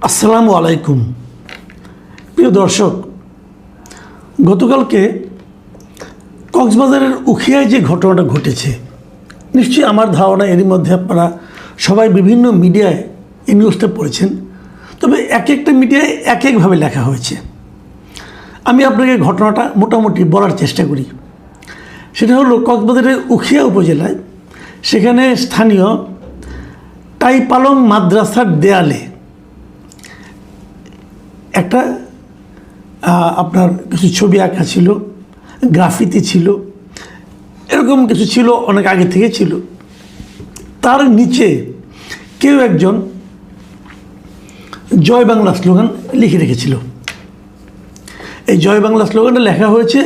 আসসালামু আলাইকুম প্রিয় দর্শক, গতকালকে কক্সবাজারের উখিয়ায় যে ঘটনাটা ঘটেছে, নিশ্চয়ই আমার ধারণা এরই মধ্যে আপনারা সবাই বিভিন্ন মিডিয়ায় এই নিউজটা পড়েছেন। তবে এক একটা মিডিয়ায় এক একভাবে লেখা হয়েছে। আমি আপনাকে ঘটনাটা মোটামুটি বলার চেষ্টা করি। সেটা হলো কক্সবাজারের উখিয়া উপজেলায়, সেখানে স্থানীয় টাইপালং মাদ্রাসার দেয়ালে একটা আপনার কিছু ছবি আঁকা ছিল, গ্রাফিতি ছিল, এরকম কিছু ছিল, অনেক আগে থেকে ছিল। তার নিচে কেউ একজন জয় বাংলা স্লোগান লিখে রেখেছিল। এই জয় বাংলা স্লোগানটা লেখা হয়েছে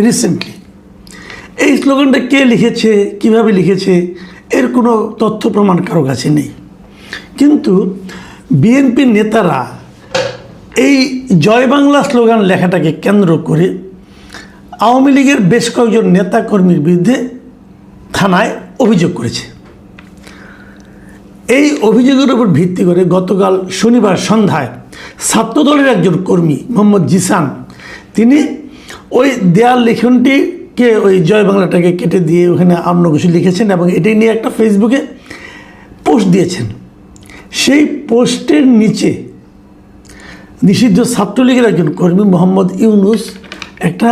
রিসেন্টলি। এই স্লোগানটা কে লিখেছে, কিভাবে লিখেছে, এর কোনো তথ্য প্রমাণ কারো কাছে নেই। কিন্তু বিএনপির নেতারা এই জয় বাংলা স্লোগান লেখাটাকে কেন্দ্র করে আওয়ামী লীগের বেশ কয়েকজন নেতাকর্মীর বিরুদ্ধে থানায় অভিযোগ করেছে। এই অভিযোগের উপর ভিত্তি করে গতকাল শনিবার সন্ধ্যায় ছাত্রদলের একজন কর্মী মোহাম্মদ জিসান, তিনি ওই দেয়াল লিখনটিকে, ওই জয় বাংলাটাকে কেটে দিয়ে ওখানে অন্য কিছু লিখেছেন এবং এটাই নিয়ে একটা ফেসবুকে পোস্ট দিয়েছেন। সেই পোস্টের নিচে নিষিদ্ধ ছাত্রলীগের একজন কর্মী মোহাম্মদ ইউনুস একটা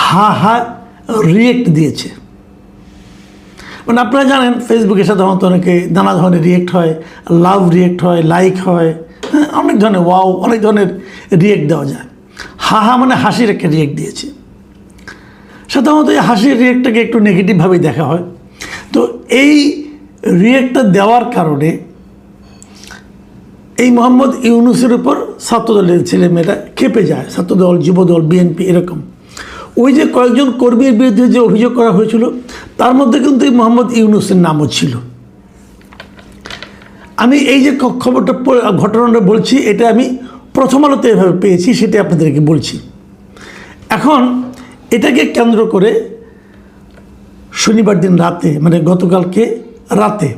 হা রিয়েক্ট দিয়েছে। মানে আপনারা জানেন, ফেসবুকে সাধারণত অনেকে নানা ধরনের রিয়েক্ট হয়, লাভ রিয়েক্ট হয়, লাইক হয়, হ্যাঁ, অনেক ধরনের ওয়াও, অনেক ধরনের রিয়েক্ট দেওয়া যায়। হা মানে হাসির একটা রিয়েক্ট দিয়েছে। সাধারণত এই হাসির রিয়েক্টটাকে একটু নেগেটিভভাবেই দেখা হয়। তো এই রিয়েক্টটা দেওয়ার কারণে এই মোহাম্মদ ইউনুসের উপর ছাত্রদলের ছেলেমেয়েরা খেপে যায়। ছাত্রদল, যুবদল, বিএনপি, এরকম ওই যে কয়েকজন কর্মীর বিরুদ্ধে যে অভিযোগ করা হয়েছিল, তার মধ্যে কিন্তু এই মোহাম্মদ ইউনুসের নামও ছিল। আমি এই যে খবরটা, ঘটনাটা বলছি, এটা আমি প্রথম আলোতে এভাবে পেয়েছি, সেটা আপনাদেরকে বলছি। এখন এটাকে কেন্দ্র করে শনিবার দিন রাতে, মানে গতকালকে রাতে,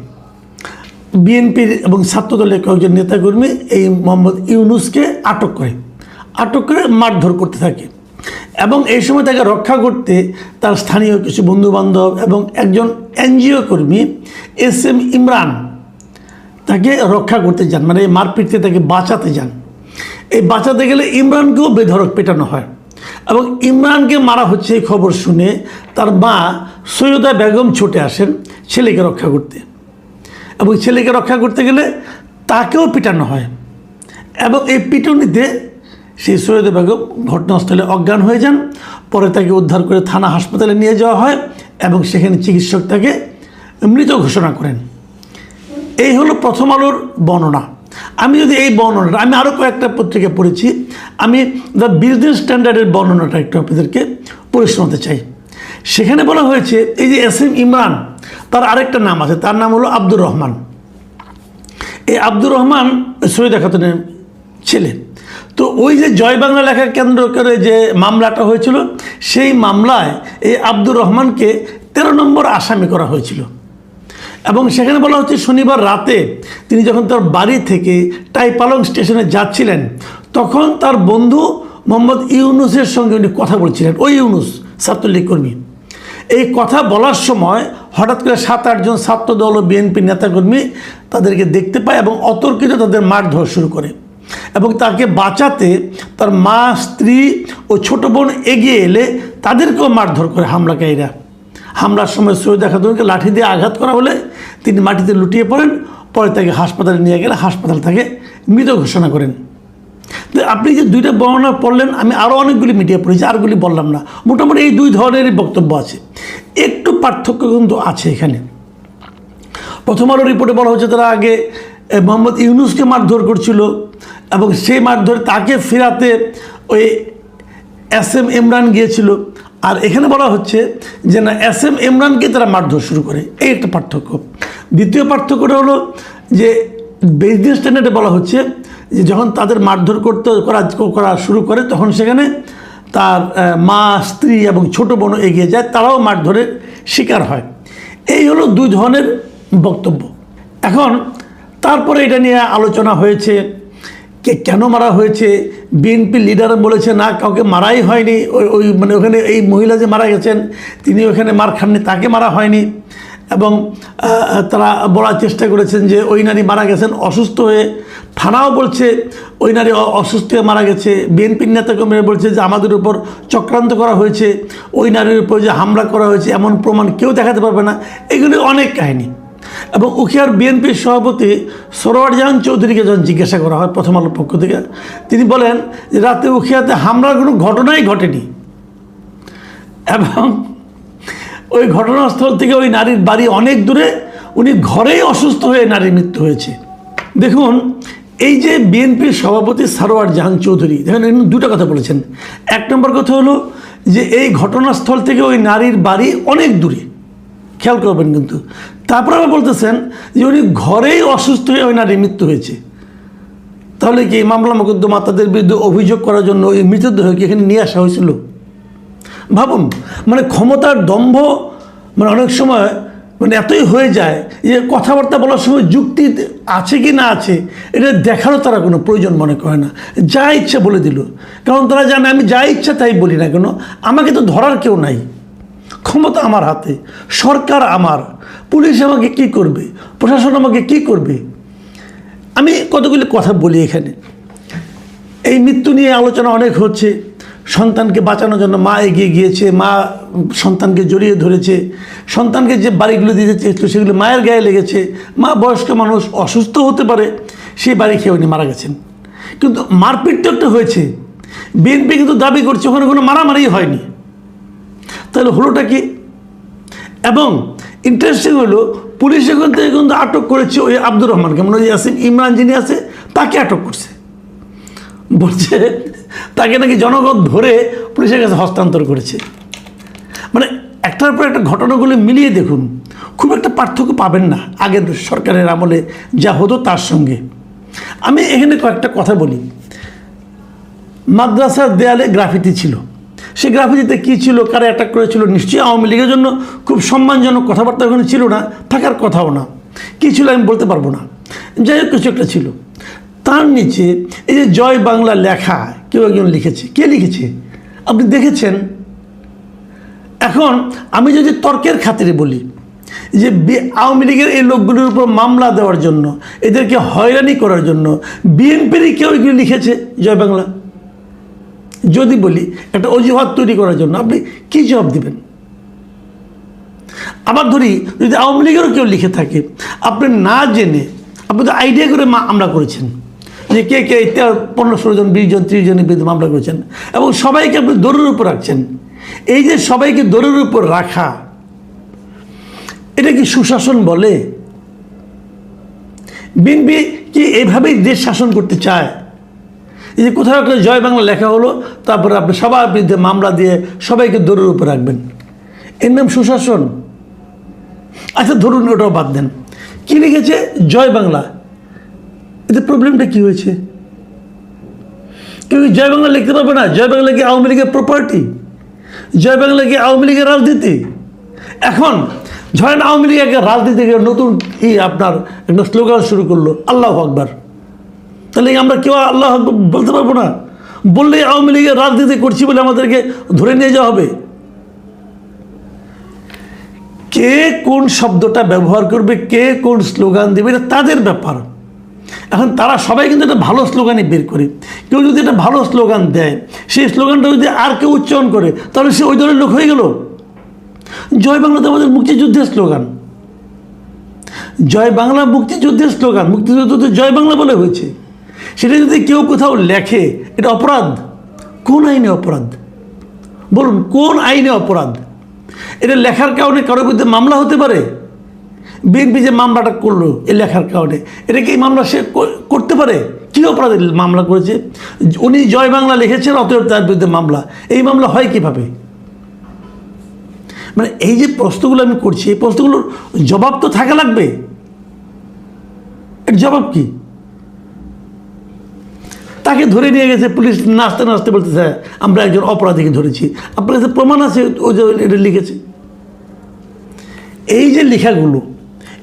বিএনপির এবং ছাত্রদলের কয়েকজন নেতাকর্মী এই মোহাম্মদ ইউনুসকে আটক করে মারধর করতে থাকে এবং এই সময় তাকে রক্ষা করতে তার স্থানীয় কিছু বন্ধুবান্ধব এবং একজন এনজিও কর্মী SM ইমরান তাকে রক্ষা করতে যান, মানে এই মারপিটতে তাকে বাঁচাতে যান। এই বাঁচাতে গেলে ইমরানকেও বেধড়ক পেটানো হয় এবং ইমরানকে মারা হচ্ছে এই খবর শুনে তার মা সৈয়দা বেগম ছুটে আসেন ছেলেকে রক্ষা করতে, এবং ছেলেকে রক্ষা করতে গেলে তাকেও পিটানো হয় এবং এই পিটুনিতে সেই সৈয়দা বেগম ঘটনাস্থলে অজ্ঞান হয়ে যান। পরে তাকে উদ্ধার করে থানা হাসপাতালে নিয়ে যাওয়া হয় এবং সেখানে চিকিৎসক তাকে মৃত ঘোষণা করেন। এই হলো প্রথম আলোর বর্ণনা। আমি যদি এই বর্ণনাটা, আমি আরও কয়েকটা পত্রিকা পড়েছি, আমি দ্য বিজনেস স্ট্যান্ডার্ডের বর্ণনাটা একটু আপনাদেরকে পড়ে শোনাতে চাই। সেখানে বলা হয়েছে, এই যে SM ইমরান, তার আরেকটা নাম আছে, তার নাম হলো আব্দুর রহমান। এই আব্দুর রহমান সৈয়দা খাতুনের ছেলে। তো ওই যে জয় বাংলা লেখা কেন্দ্র করে যে মামলাটা হয়েছিল, সেই মামলায় এই আব্দুর রহমানকে 13 নম্বর আসামি করা হয়েছিল এবং সেখানে বলা হচ্ছে শনিবার রাতে তিনি যখন তার বাড়ি থেকে টাইপালং স্টেশনে যাচ্ছিলেন, তখন তার বন্ধু মোহাম্মদ ইউনুসের সঙ্গে উনি কথা বলছিলেন। ওই ইউনুস ছাত্রলীগ কর্মী। এই কথা বলার সময় হঠাৎ করে 7-8 জন ছাত্রদল ও বিএনপি নেতাকর্মী তাদেরকে দেখতে পায় এবং অতর্কিত তাদের মারধর শুরু করে এবং তাকে বাঁচাতে তার মা, স্ত্রী ও ছোট বোন এগিয়ে এলে তাদেরকেও মারধর করে হামলাকারীরা। হামলার সময় সৈয়দা খাতুনকে লাঠি দিয়ে আঘাত করা হলে তিনি মাটিতে লুটিয়ে পড়েন। পরে তাকে হাসপাতালে নিয়ে গেলে হাসপাতাল থেকে মৃত ঘোষণা করেন। তো আপনি যে দুইটা বর্ণনা পড়লেন, আমি আরও অনেকগুলি মিডিয়া পড়েছি, আরগুলি বললাম না। মোটামুটি এই দুই ধরনেরই বক্তব্য আছে। একটু পার্থক্য কিন্তু আছে এখানে। প্রথম আলো রিপোর্টে বলা হচ্ছে তারা আগে মোহাম্মদ ইউনুসকে মারধর করছিল এবং সেই মারধরে তাকে ফেরাতে ওই SM ইমরান গিয়েছিল। আর এখানে বলা হচ্ছে যে না, SM ইমরানকে তারা মারধর শুরু করে। এই একটা পার্থক্য। দ্বিতীয় পার্থক্যটা হলো যে বিজনেস স্ট্যান্ডার্ডে বলা হচ্ছে যে যখন তাদের মারধর করা শুরু করে, তখন সেখানে তার মা, স্ত্রী এবং ছোট বোন এগিয়ে যায়, তারাও মারধরের শিকার হয়। এই হলো দুই ধরনের বক্তব্য। এখন তারপরে এটা নিয়ে আলোচনা হয়েছে, কেন মারা হয়েছে, বিএনপি লিডার বলেছে না কাউকে মারাই হয়নি, ওই মানে ওখানে এই মহিলা যে মারা গেছেন তিনি ওখানে মার খাননি, তাকে মারা হয়নি। এবং তারা বলার চেষ্টা করেছেন যে ওই নারী মারা গেছেন অসুস্থ হয়ে, থানাও বলছে ওই নারী অসুস্থ হয়ে মারা গেছে। বিএনপির নেতাকর্মীরা বলছে যে আমাদের উপর চক্রান্ত করা হয়েছে, ওই নারীর উপর যে হামলা করা হয়েছে এমন প্রমাণ কেউ দেখাতে পারবে না। এগুলি অনেক কাহিনী। এবং উখিয়ার বিএনপির সভাপতি সরোয়ার জাহান চৌধুরীকে যখন জিজ্ঞাসা করা হয় প্রথম আলোর পক্ষ থেকে, তিনি বলেন যে রাতে উখিয়াতে হামলার কোনো ঘটনাই ঘটেনি এবং ওই ঘটনাস্থল থেকে ওই নারীর বাড়ি অনেক দূরে, উনি ঘরেই অসুস্থ হয়ে নারীর মৃত্যু হয়েছে। দেখুন, এই যে বিএনপির সভাপতি সরোয়ার জাহান চৌধুরী দেখেন দুটো কথা বলেছেন। এক নম্বর কথা হলো যে এই ঘটনাস্থল থেকে ওই নারীর বাড়ি অনেক দূরে, খেয়াল করবেন কিন্তু। তারপরে আবার বলতেছেন যে উনি ঘরেই অসুস্থ হয়ে ওই নারীর মৃত্যু হয়েছে। তাহলে কি মামলা মোকদ্দমা তাদের বিরুদ্ধে অভিযোগ করার জন্য ওই মৃতদেহকে এখানে নিয়ে আসা হয়েছিল? ভাবুন, মানে ক্ষমতার দম্ভ মানে অনেক সময় মানে এতই হয়ে যায় যে কথাবার্তা বলার সময় যুক্তি আছে কি না আছে এটা দেখারও তারা কোনো প্রয়োজন মনে করে না, যা ইচ্ছা বলে দিল। কারণ তারা জানে আমি যা ইচ্ছা তাই বলি না কেন, আমাকে তো ধরার কেউ নাই, ক্ষমতা আমার হাতে, সরকার আমার, পুলিশ আমাকে কি করবে, প্রশাসন আমাকে কি করবে। আমি কতগুলি কথা বলি এখানে। এই মৃত্যু নিয়ে আলোচনা অনেক হচ্ছে। সন্তানকে বাঁচানোর জন্য মা এগিয়ে গিয়েছে, মা সন্তানকে জড়িয়ে ধরেছে, সন্তানকে যে বাড়িগুলো দিতে চেয়েছিল সেগুলো মায়ের গায়ে লেগেছে। মা বয়স্ক মানুষ, অসুস্থ হতে পারে, সেই বাড়ি খেয়ে উনি মারা গেছেন। কিন্তু মারপিট তো একটা হয়েছে, বিএনপি কিন্তু দাবি করছে ওখানে কোনো মারামারি হয়নি। তাহলে হলোটা কি? এবং ইন্টারেস্টিং হলো পুলিশ এখান থেকে কিন্তু আটক করেছে ওই আব্দুর রহমানকে, মানে ওই ইয়াসিন ইমরান যিনি আছে তাকে আটক করছে। বলছে তাকে নাকি জনগণ ধরে পুলিশের কাছে হস্তান্তর করেছে। মানে একটার পর একটা ঘটনাগুলো মিলিয়ে দেখুন, খুব একটা পার্থক্য পাবেন না আগের সরকারের আমলে যা হতো তার সঙ্গে। আমি এখানে কয়েকটা কথা বলি। মাদ্রাসার দেয়ালে গ্রাফিতি ছিল, সেই গ্রাফিতিতে কী ছিল, কারা অ্যাটাক করেছিল, নিশ্চয়ই আওয়ামী লীগের জন্য খুব সম্মানজনক কথাবার্তা ওখানে ছিল না, থাকার কথাও না। কী ছিল আমি বলতে পারবো না, যাই হোক কিছু একটা ছিল। তার নিচে এই যে জয় বাংলা লেখা কেউ একজন লিখেছে, কে লিখেছে আপনি দেখেছেন? এখন আমি যদি তর্কের খাতিরে বলি যে আওয়ামী লীগের এই লোকগুলির উপর মামলা দেওয়ার জন্য, এদেরকে হয়রানি করার জন্য বিএনপিরই কেউ এগুলো লিখেছে জয় বাংলা, যদি বলি একটা অজুহাত তৈরি করার জন্য, আপনি কী জবাব দিবেন? আবার ধরি যদি আওয়ামী লীগেরও কেউ লিখে থাকে, আপনি না জেনে আপনি তো আইডিয়া করে মামলা করেছেন যে কে কে 15-16 জন 20 জন 30 জনের বিরুদ্ধে মামলা করেছেন এবং সবাইকে আপনি দৌড়ের উপর রাখছেন। এই যে সবাইকে দৌড়ের উপর রাখা, এটা কি সুশাসন বলে? বিএনপি কি এইভাবেই দেশ শাসন করতে চায়? এই যে কোথাও একটা জয় বাংলা লেখা হলো, তারপরে আপনি সবার বিরুদ্ধে মামলা দিয়ে সবাইকে দৌড়ের উপর রাখবেন, এর নাম সুশাসন? আচ্ছা ধরুন ওটাও বাদ দেন, কী লিখেছে জয় বাংলা, এতে প্রবলেমটা কী হয়েছে? কেউ জয় বাংলা লিখতে পারবে না? জয় বাংলা কি আওয়ামী লীগের প্রপার্টি? জয় বাংলা কি আওয়ামী লীগের রাজনীতি? এখন ধরেন আওয়ামী লীগ একটা রাজনীতিকে নতুন আপনার একটা স্লোগান শুরু করলো আল্লাহু আকবার, তাহলে আমরা কেউ আল্লাহ আকবার বলতে পারবো না? বললেই আওয়ামী লীগের রাজনীতি করছি বলে আমাদেরকে ধরে নিয়ে যাওয়া হবে। কে কোন শব্দটা ব্যবহার করবে, কে কোন স্লোগান দেবে, এটা তাদের ব্যাপার। এখন তারা সবাই কিন্তু একটা ভালো স্লোগানই বের করে। কেউ যদি একটা ভালো স্লোগান দেয়, সেই স্লোগানটা যদি আর কেউ উচ্চারণ করে, তাহলে সে ওই দলের লোক হয়ে গেল। জয় বাংলা তো আমাদের মুক্তিযুদ্ধের স্লোগান, জয় বাংলা মুক্তিযুদ্ধের স্লোগান, মুক্তিযুদ্ধ তো জয় বাংলা বলে হয়েছে। সেটা যদি কেউ কোথাও লেখে, এটা অপরাধ। কোন আইনে অপরাধ বলুন, কোন আইনে অপরাধ? এটা লেখার কারণে কারোর বিরুদ্ধে মামলা হতে পারে? বিএনপি যে মামলাটা করলো এই লেখার কারণে, এটা কি মামলা সে করতে পারে? কী অপরাধে মামলা করেছে? উনি জয় বাংলা লিখেছেন, অতএব তার বিরুদ্ধে মামলা। এই মামলা হয় কিভাবে? মানে এই যে প্রশ্নগুলো আমি করছি, এই প্রশ্নগুলোর জবাব তো থাকা লাগবে। এর জবাব কি? তাকে ধরে নিয়ে গেছে পুলিশ, নাচতে নাচতে বলতেছে আমরা একজন অপরাধীকে ধরেছি। আপনার কাছে প্রমাণ আছে ও যে এটা লিখেছে? এই যে লেখাগুলো,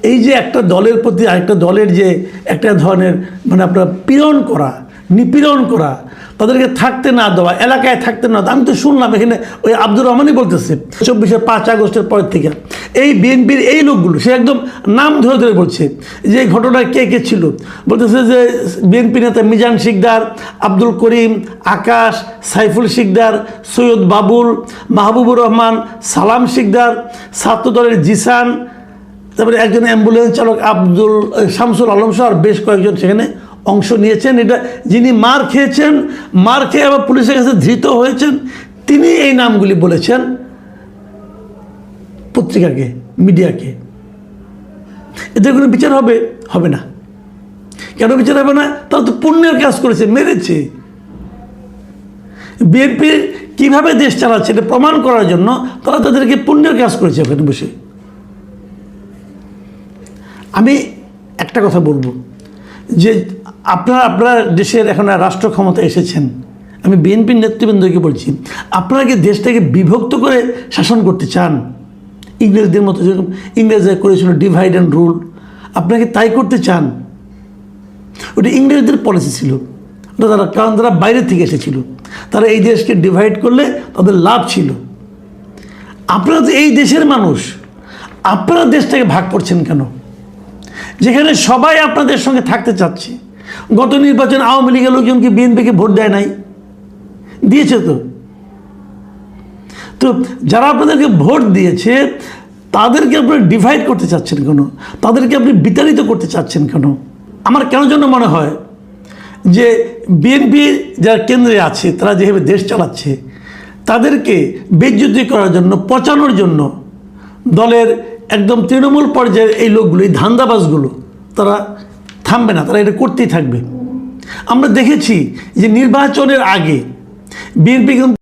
এই যে একটা দলের প্রতি আরেকটা দলের যে একটা ধরনের মানে আপনার পীড়ন করা, নিপীড়ন করা, তাদেরকে থাকতে না দেওয়া, এলাকায় থাকতে না দেওয়া। আমি তো শুনলাম এখানে ওই আব্দুর রহমানই বলতেছে 24 5 আগস্টের পর থেকে এই বিএনপির এই লোকগুলো, সে একদম নাম ধরে ধরে বলছে যে এই ঘটনায় কে কে ছিল। বলতেছে যে বিএনপি নেতা মিজান শিকদার, আব্দুল করিম, আকাশ, সাইফুল শিকদার, সৈয়দ বাবুল, মাহবুবুর রহমান, সালাম শিকদার, ছাত্রদলের জিসান, তারপরে একজন অ্যাম্বুলেন্স চালক আব্দুল শামসুল আলম সহ আর বেশ কয়েকজন সেখানে অংশ নিয়েছেন। এটা যিনি মার খেয়েছেন, মার খেয়ে আবার পুলিশের কাছে ধৃত হয়েছেন, তিনি এই নামগুলি বলেছেন পত্রিকাকে, মিডিয়াকে। এদের কোনো বিচার হবে? হবে না। কেন বিচার হবে না? তারা তো পুণ্যের কাজ করেছে, মেরেছে। বিএনপি কিভাবে দেশ চালাচ্ছে এটা প্রমাণ করার জন্য তারা তাদেরকে পুণ্যের কাজ করেছে ওখানে বসে। আমি একটা কথা বলবো যে আপনারা দেশের এখন রাষ্ট্র ক্ষমতায় এসেছেন, আমি বিএনপির নেতৃবৃন্দকে বলছি, আপনারা কি দেশটাকে বিভক্ত করে শাসন করতে চান? ইংরেজদের মতো, যেরকম ইংরেজরা করেছিল ডিভাইড অ্যান্ড রুল, আপনাকে তাই করতে চান? ওটা ইংরেজদের পলিসি ছিল, ওটা তারা, কারণ তারা বাইরে থেকে এসেছিল, তারা এই দেশকে ডিভাইড করলে তাদের লাভ ছিল। আপনারা তো এই দেশের মানুষ, আপনারা দেশটাকে ভাগ করছেন কেন? যেখানে সবাই আপনাদের সঙ্গে থাকতে চাচ্ছে। গত নির্বাচন আওয়ামী লীগের লোকজন কি বিএনপিকে ভোট দেয় নাই? দিয়েছে তো। তো যারা আপনাদেরকে ভোট দিয়েছে তাদেরকে আপনারা ডিভাইড করতে চাচ্ছেন কেন? তাদেরকে আপনি বিতাড়িত করতে চাচ্ছেন কেন? আমার কেন জন্য মনে হয় যে বিএনপি যারা কেন্দ্রে আছে, তারা যেভাবে দেশ চালাচ্ছে, তাদেরকে বেইজ্জতি করার জন্য, পচানোর জন্য দলের একদম তৃণমূল পর্যায়ের এই লোকগুলো, এই ধান্দাবাজগুলো, তারা থামবে না, তারা এটা করতেই থাকবে। আমরা দেখেছি যে নির্বাচনের আগে বিএনপি কিন্তু